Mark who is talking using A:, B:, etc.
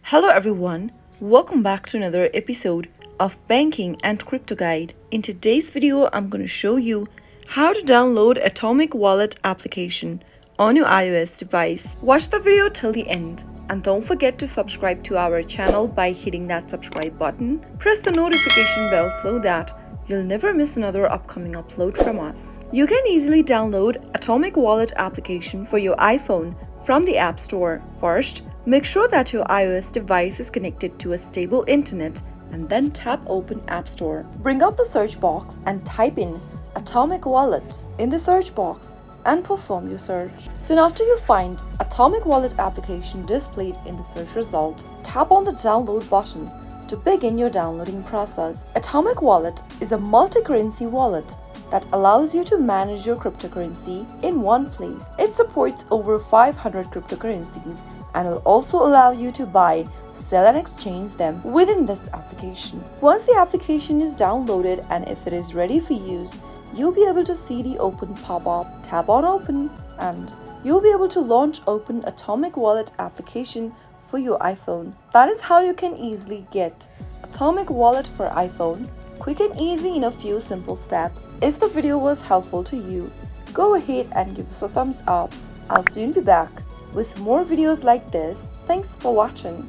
A: Hello everyone, welcome back to another episode of Banking and Crypto Guide. In today's video, I'm going to show you how to download Atomic Wallet application on your iOS device. Watch the video till the end and don't forget to subscribe to our channel by hitting that subscribe button. Press the notification bell so that you'll never miss another upcoming upload from us. You can easily download Atomic Wallet application for your iPhone from the App Store. First, make sure that your iOS device is connected to a stable internet and then tap Open App Store. Bring up the search box and type in Atomic Wallet in the search box and perform your search. Soon after you find Atomic Wallet application displayed in the search result, tap on the download button to begin your downloading process. Atomic Wallet is a multi-currency wallet that allows you to manage your cryptocurrency in one place. It supports over 500 cryptocurrencies and will also allow you to buy, sell and exchange them within this application. Once the application is downloaded and if it is ready for use, you'll be able to see the open pop-up. Tap on open and you'll be able to launch open Atomic Wallet application for your iPhone. That is how you can easily get Atomic Wallet for iPhone, quick and easy in a few simple steps. If the video was helpful to you, go ahead and give us a thumbs up. I'll soon be back with more videos like this. Thanks for watching.